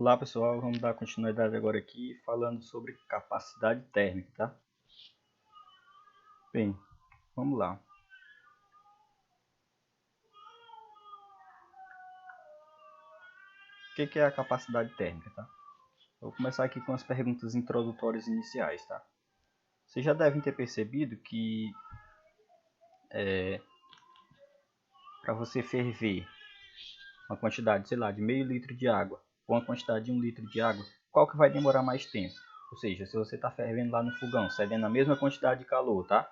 Olá pessoal, vamos dar continuidade agora aqui falando sobre capacidade térmica, tá? Bem, vamos lá. O que é a capacidade térmica, tá? Vou começar aqui com as perguntas introdutórias iniciais, tá? Vocês já devem ter percebido que para você ferver uma quantidade, sei lá, de meio litro de água ou uma quantidade de 1 litro de água, qual que vai demorar mais tempo? Ou seja, se você está fervendo lá no fogão, cedendo a mesma quantidade de calor, tá?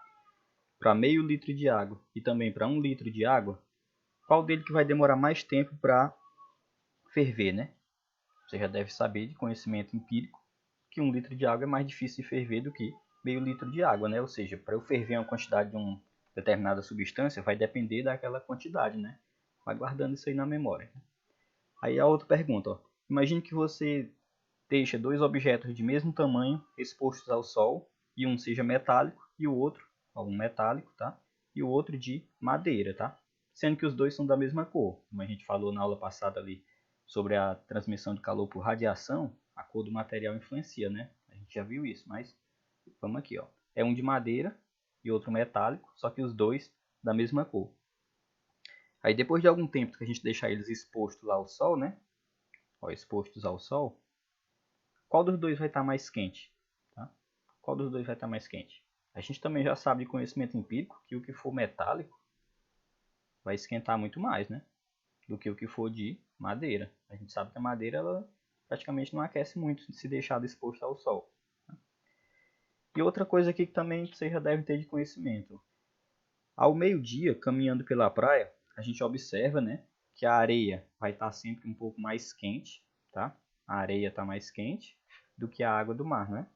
Para meio litro de água e também para 1 litro de água, qual dele que vai demorar mais tempo para ferver, né? Você já deve saber de conhecimento empírico que 1 litro de água é mais difícil de ferver do que meio litro de água, né? Ou seja, para eu ferver uma quantidade de uma determinada substância, vai depender daquela quantidade, né? Vai guardando isso aí na memória. Aí a outra pergunta, ó. Imagine que você deixa dois objetos de mesmo tamanho expostos ao sol, e um seja metálico e o outro, ó, um metálico, tá? E o outro de madeira, tá? Sendo que os dois são da mesma cor, como a gente falou na aula passada ali sobre a transmissão de calor por radiação, a cor do material influencia, né? A gente já viu isso, mas vamos aqui, ó. É um de madeira e outro metálico, só que os dois da mesma cor. Aí depois de algum tempo que a gente deixar eles expostos lá ao sol, né? Ó, expostos ao sol, qual dos dois vai estar mais quente? Tá? Qual dos dois vai estar mais quente? A gente também já sabe de conhecimento empírico que o que for metálico vai esquentar muito mais, né? Do que o que for de madeira. A gente sabe que a madeira ela praticamente não aquece muito se deixar exposto ao sol. E outra coisa aqui que também você já deve ter de conhecimento. Ao meio-dia, caminhando pela praia, a gente observa, né, que a areia vai estar sempre um pouco mais quente, tá? A areia está mais quente do que a água do mar, né?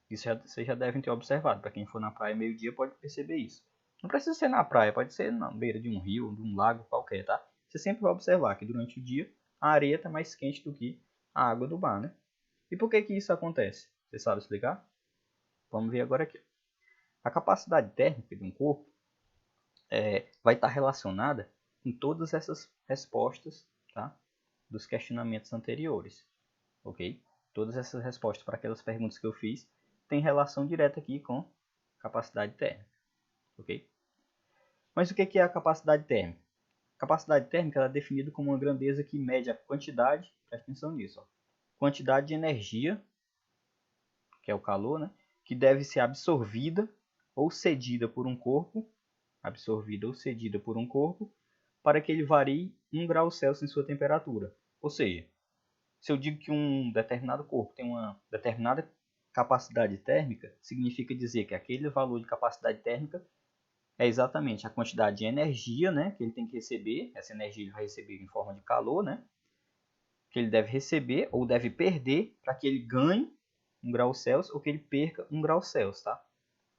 Isso vocês já devem ter observado. Para quem for na praia meio-dia pode perceber isso. Não precisa ser na praia, pode ser na beira de um rio, de um lago qualquer, tá? Você sempre vai observar que durante o dia a areia está mais quente do que a água do mar, né? E por que que isso acontece? Você sabe explicar? Vamos ver agora aqui. A capacidade térmica de um corpo vai estar relacionada com todas essas respostas, tá? Dos questionamentos anteriores, ok? Todas essas respostas para aquelas perguntas que eu fiz têm relação direta aqui com capacidade térmica, ok? Mas o que é a capacidade térmica? A capacidade térmica é definida como uma grandeza que mede a quantidade, presta atenção nisso, ó, quantidade de energia, que é o calor, né, que deve ser absorvida ou cedida por um corpo, para que ele varie 1 grau Celsius em sua temperatura. Ou seja, se eu digo que um determinado corpo tem uma determinada capacidade térmica, significa dizer que aquele valor de capacidade térmica é exatamente a quantidade de energia, né, que ele tem que receber. Essa energia ele vai receber em forma de calor, né, que ele deve receber ou deve perder para que ele ganhe 1 grau Celsius ou que ele perca 1 grau Celsius, tá?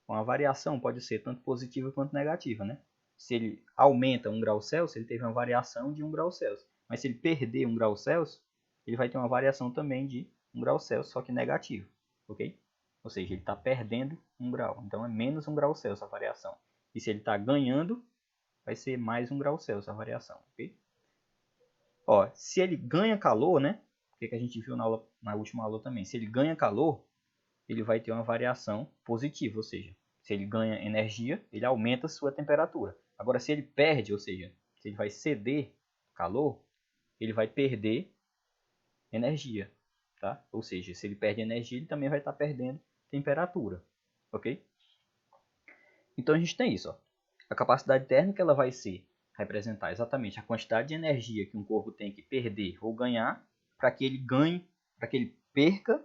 Uma variação pode ser tanto positiva quanto negativa, né? Se ele aumenta 1 grau Celsius, ele teve uma variação de 1 grau Celsius. Mas se ele perder 1 grau Celsius, ele vai ter uma variação também de 1 grau Celsius, só que negativo, ok? Ou seja, ele está perdendo 1 grau, então é menos 1 grau Celsius a variação. E se ele está ganhando, vai ser mais 1 grau Celsius a variação, ok? Ó, se ele ganha calor, né? O que a gente viu na última aula também. Se ele ganha calor, ele vai ter uma variação positiva, ou seja, se ele ganha energia, ele aumenta a sua temperatura. Agora, se ele perde, ou seja, se ele vai ceder calor, ele vai perder energia, tá? Ou seja, se ele perde energia, ele também vai estar perdendo temperatura, ok? Então a gente tem isso, ó. A capacidade térmica ela vai representar exatamente a quantidade de energia que um corpo tem que perder ou ganhar para que ele ganhe, para que ele perca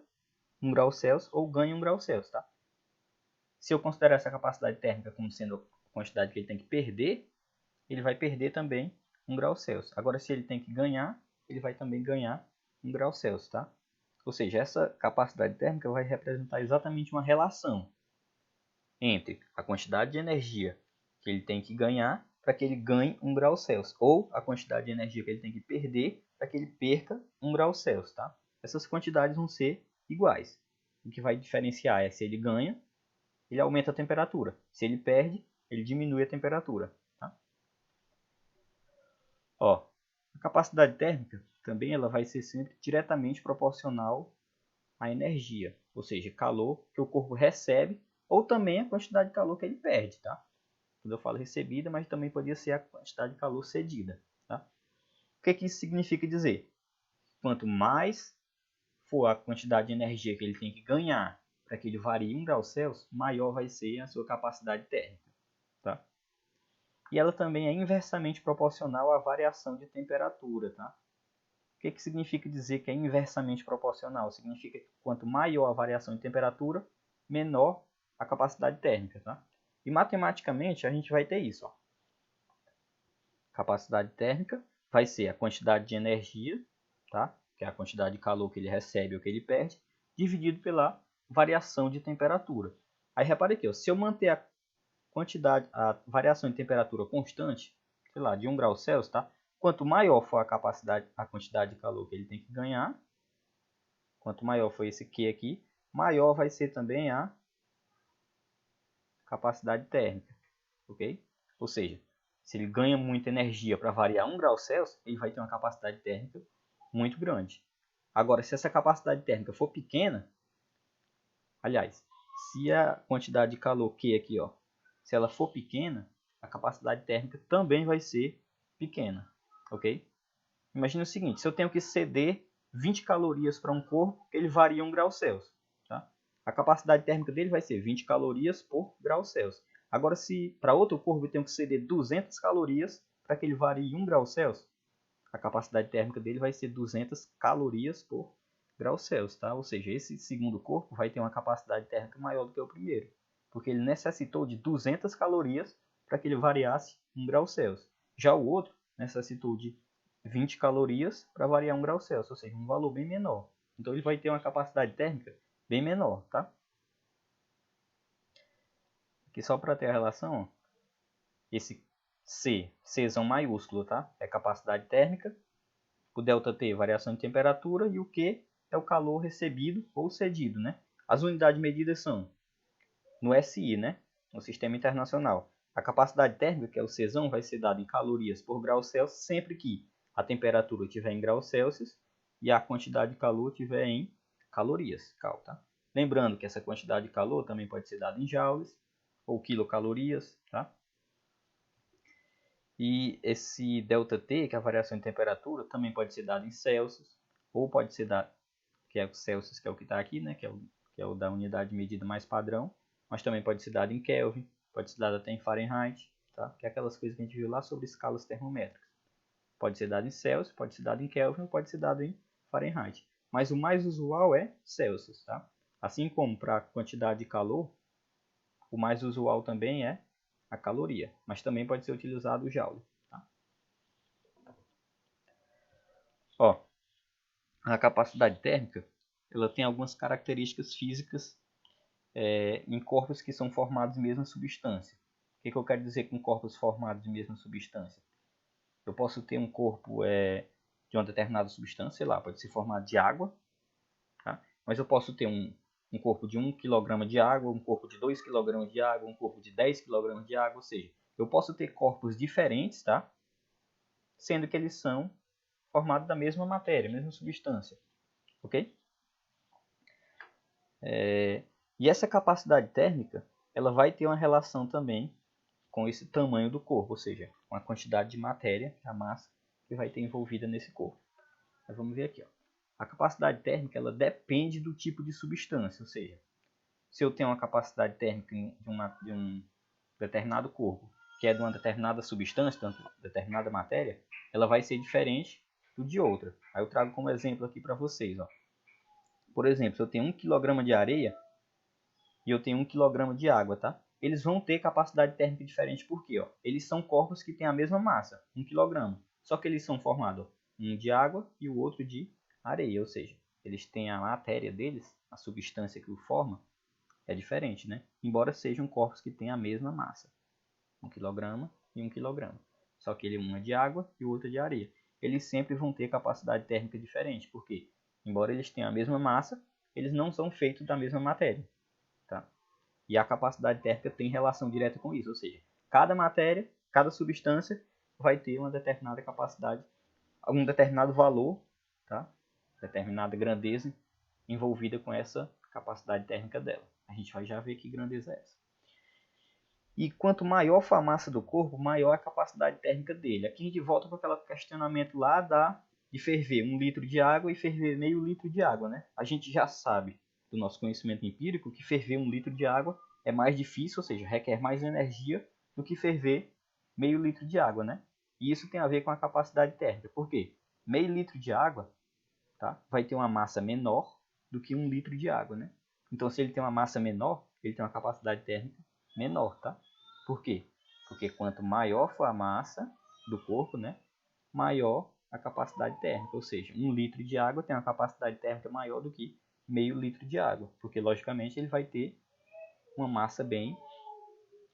1 grau Celsius ou ganhe 1 grau Celsius, tá? Se eu considerar essa capacidade térmica como sendo a quantidade que ele tem que perder, ele vai perder também 1 grau Celsius. Agora, se ele tem que ganhar, ele vai também ganhar 1 grau Celsius, tá? Ou seja, essa capacidade térmica vai representar exatamente uma relação entre a quantidade de energia que ele tem que ganhar para que ele ganhe 1 grau Celsius, ou a quantidade de energia que ele tem que perder para que ele perca 1 grau Celsius, tá? Essas quantidades vão ser iguais. O que vai diferenciar é se ele ganha, ele aumenta a temperatura. Se ele perde, ele diminui a temperatura, tá? Ó, a capacidade térmica também ela vai ser sempre diretamente proporcional à energia, ou seja, calor que o corpo recebe ou também a quantidade de calor que ele perde, tá? Quando eu falo recebida, mas também poderia ser a quantidade de calor cedida, tá? O que isso significa dizer? Quanto mais for a quantidade de energia que ele tem que ganhar para que ele varie 1 grau Celsius, maior vai ser a sua capacidade térmica, tá? E ela também é inversamente proporcional à variação de temperatura, tá? O que significa dizer que é inversamente proporcional? Significa que quanto maior a variação de temperatura, menor a capacidade térmica, tá? E matematicamente a gente vai ter isso, ó. Capacidade térmica vai ser a quantidade de energia, tá? Que é a quantidade de calor que ele recebe ou que ele perde, dividido pela variação de temperatura. Aí repare aqui, ó, se eu manter a variação de temperatura constante, sei lá, de 1 grau Celsius, tá? Quanto maior for a quantidade de calor que ele tem que ganhar, quanto maior for esse Q aqui, maior vai ser também a capacidade térmica, ok? Ou seja, se ele ganha muita energia para variar 1 grau Celsius, ele vai ter uma capacidade térmica muito grande. Agora, se essa capacidade térmica for pequena, aliás, se a quantidade de calor Q aqui, ó, se ela for pequena, a capacidade térmica também vai ser pequena, ok? Imagina o seguinte, se eu tenho que ceder 20 calorias para um corpo, ele varia 1 grau Celsius, tá? A capacidade térmica dele vai ser 20 calorias por grau Celsius. Agora, se para outro corpo eu tenho que ceder 200 calorias para que ele varie 1 grau Celsius, a capacidade térmica dele vai ser 200 calorias por grau Celsius, tá? Ou seja, esse segundo corpo vai ter uma capacidade térmica maior do que o primeiro, porque ele necessitou de 200 calorias para que ele variasse 1 grau Celsius. Já o outro necessitou de 20 calorias para variar 1 grau Celsius, ou seja, um valor bem menor. Então ele vai ter uma capacidade térmica bem menor, tá? Aqui só para ter a relação, ó, esse Czão maiúsculo, tá? É capacidade térmica. O ΔT, variação de temperatura, e o Q é o calor recebido ou cedido, né? As unidades medidas são no SI, né? No Sistema Internacional. A capacidade térmica, que é o Czão, vai ser dada em calorias por grau Celsius, sempre que a temperatura estiver em graus Celsius e a quantidade de calor estiver em calorias, cal, tá? Lembrando que essa quantidade de calor também pode ser dada em joules ou quilocalorias, tá? E esse ΔT, que é a variação de temperatura, também pode ser dado em Celsius, ou pode ser dado, que é o Celsius, que é o que está aqui, né? Que é o da unidade de medida mais padrão, mas também pode ser dado em Kelvin, pode ser dado até em Fahrenheit, tá? Que é aquelas coisas que a gente viu lá sobre escalas termométricas. Pode ser dado em Celsius, pode ser dado em Kelvin, pode ser dado em Fahrenheit. Mas o mais usual é Celsius, tá? Assim como para a quantidade de calor, o mais usual também é a caloria, mas também pode ser utilizado o joule. Tá? Ó, a capacidade térmica ela tem algumas características físicas em corpos que são formados de mesma substância. O que eu quero dizer com corpos formados de mesma substância? Eu posso ter um corpo de uma determinada substância, sei lá, pode ser formado de água, tá? Mas eu posso ter um corpo de 1 kg de água, um corpo de 2 kg de água, um corpo de 10 kg de água, ou seja, eu posso ter corpos diferentes, tá? Sendo que eles são formados da mesma matéria, mesma substância, ok? E essa capacidade térmica, ela vai ter uma relação também com esse tamanho do corpo, ou seja, com a quantidade de matéria, a massa, que vai ter envolvida nesse corpo. Mas vamos ver aqui, ó. A capacidade térmica ela depende do tipo de substância, ou seja, se eu tenho uma capacidade térmica de um determinado corpo, que é de uma determinada substância, de uma determinada matéria, ela vai ser diferente do de outra. Aí eu trago como exemplo aqui para vocês. Ó. Por exemplo, se eu tenho 1 kg de areia e eu tenho 1 kg de água, tá? Eles vão ter capacidade térmica diferente porque ó, eles são corpos que têm a mesma massa, 1 kg. Só que eles são formados um de água e o outro de areia, ou seja, eles têm a matéria deles, a substância que o forma, é diferente, né? Embora sejam corpos que têm a mesma massa, 1 kg e 1 kg. Só que ele um é de água e o outro é de areia. Eles sempre vão ter capacidade térmica diferente, porque embora eles tenham a mesma massa, eles não são feitos da mesma matéria, tá? E a capacidade térmica tem relação direta com isso, ou seja, cada matéria, cada substância vai ter uma determinada capacidade, um determinado valor tá? Determinada grandeza envolvida com essa capacidade térmica dela. A gente vai já ver que grandeza é essa. E quanto maior for a massa do corpo, maior a capacidade térmica dele. Aqui a gente volta para aquele questionamento lá de ferver 1 litro de água e ferver meio litro de água, né? A gente já sabe do nosso conhecimento empírico que ferver 1 litro de água é mais difícil, ou seja, requer mais energia do que ferver meio litro de água, né? E isso tem a ver com a capacidade térmica. Por quê? Meio litro de água, tá, vai ter uma massa menor do que 1 litro de água, né? Então, se ele tem uma massa menor, ele tem uma capacidade térmica menor, tá? Por quê? Porque quanto maior for a massa do corpo, né, maior a capacidade térmica. Ou seja, 1 litro de água tem uma capacidade térmica maior do que meio litro de água. Porque, logicamente, ele vai ter uma massa bem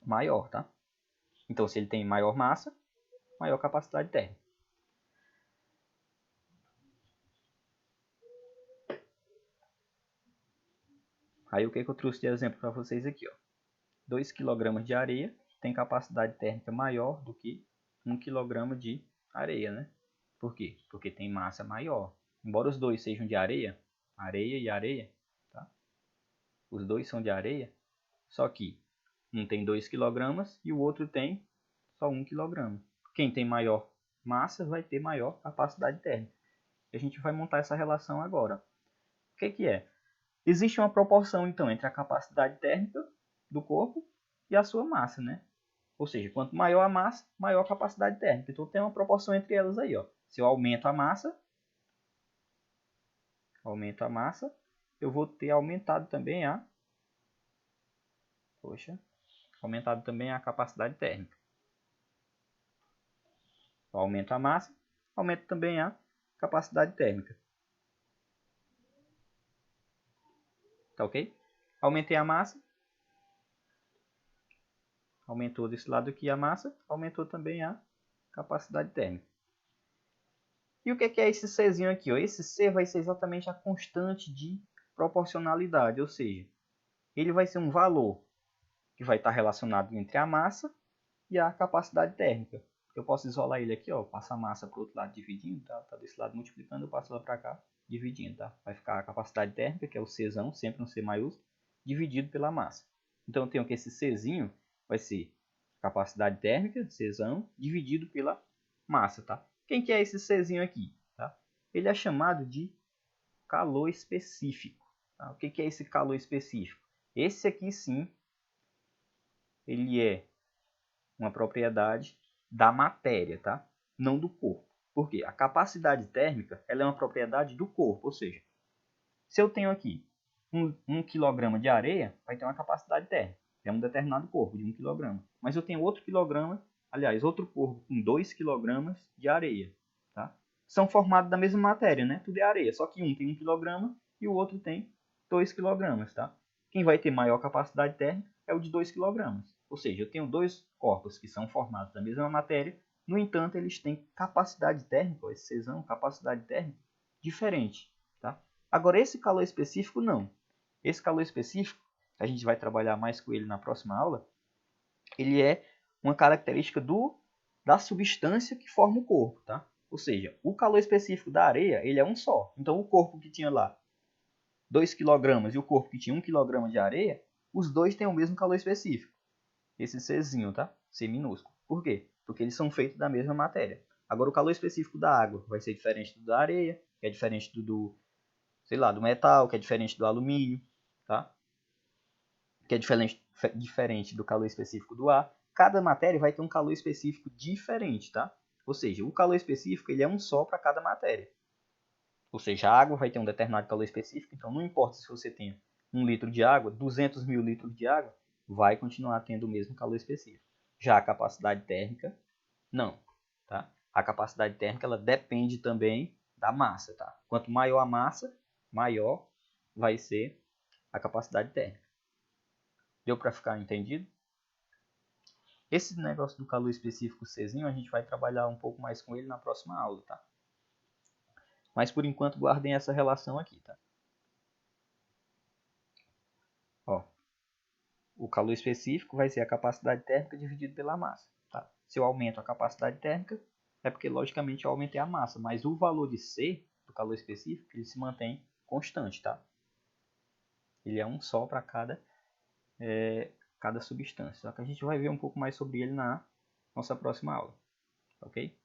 maior, tá? Então, se ele tem maior massa, maior capacidade térmica. Aí o que eu trouxe de exemplo para vocês aqui, ó. 2 kg de areia tem capacidade térmica maior do que 1 kg de areia, né? Por quê? Porque tem massa maior. Embora os dois sejam de areia, areia e areia, tá? Os dois são de areia, só que um tem 2 kg e o outro tem só 1 kg. Quem tem maior massa vai ter maior capacidade térmica. A gente vai montar essa relação agora. O que é? Existe uma proporção, então, entre a capacidade térmica do corpo e a sua massa, né? Ou seja, quanto maior a massa, maior a capacidade térmica. Então, tem uma proporção entre elas aí, ó. Se eu aumento a massa, eu vou ter aumentado também aumentado também a capacidade térmica. Eu aumento a massa, aumento também a capacidade térmica. Tá ok? Aumentei a massa, aumentou desse lado aqui a massa, aumentou também a capacidade térmica. E o que é esse Czinho aqui? Ó? Esse C vai ser exatamente a constante de proporcionalidade, ou seja, ele vai ser um valor que vai estar relacionado entre a massa e a capacidade térmica. Eu posso isolar ele aqui, ó, passo a massa para o outro lado dividindo, tá? Tá desse lado multiplicando, eu passo lá para cá dividindo, tá? Vai ficar a capacidade térmica, que é o Czão, sempre um C maiúsculo, dividido pela massa. Então eu tenho que esse Czinho vai ser capacidade térmica, Czão, dividido pela massa, tá? Quem que é esse Czinho aqui? Tá? Ele é chamado de calor específico. Tá? O que é esse calor específico? Esse aqui sim, ele é uma propriedade da matéria, tá? Não do corpo. Por quê? A capacidade térmica ela é uma propriedade do corpo, ou seja, se eu tenho aqui 1 kg de areia, vai ter uma capacidade térmica, é um determinado corpo de 1 kg. Mas eu tenho outro quilograma, aliás, outro corpo com 2 kg de areia, tá? São formados da mesma matéria, né? Tudo é areia, só que um tem 1 kg e o outro tem 2 kg, tá? Quem vai ter maior capacidade térmica é o de 2 kg. Ou seja, eu tenho dois corpos que são formados da mesma matéria, no entanto, eles têm capacidade térmica, esse Czão, capacidade térmica diferente, tá? Agora, esse calor específico, não. Esse calor específico, a gente vai trabalhar mais com ele na próxima aula, ele é uma característica da substância que forma o corpo, tá? Ou seja, o calor específico da areia, ele é um só. Então, o corpo que tinha lá 2 kg e o corpo que tinha 1 kg de areia, os dois têm o mesmo calor específico. Esse Czinho, tá? C minúsculo. Por quê? Porque eles são feitos da mesma matéria. Agora, o calor específico da água vai ser diferente do da areia, que é diferente do metal, que é diferente do alumínio, tá? Que é diferente do calor específico do ar. Cada matéria vai ter um calor específico diferente, tá? Ou seja, o calor específico ele é um só para cada matéria. Ou seja, a água vai ter um determinado calor específico, então não importa se você tem 1 litro de água, 200 mil litros de água, vai continuar tendo o mesmo calor específico. Já a capacidade térmica, não. Tá? A capacidade térmica ela depende também da massa. Tá? Quanto maior a massa, maior vai ser a capacidade térmica. Deu para ficar entendido? Esse negócio do calor específico Czinho, a gente vai trabalhar um pouco mais com ele na próxima aula. Tá? Mas por enquanto guardem essa relação aqui. Tá? Ó, o calor específico vai ser a capacidade térmica dividido pela massa. Tá? Se eu aumento a capacidade térmica, é porque logicamente eu aumentei a massa, mas o valor de C do calor específico, ele se mantém constante, tá? Ele é um só para cada substância. Só que a gente vai ver um pouco mais sobre ele na nossa próxima aula, ok?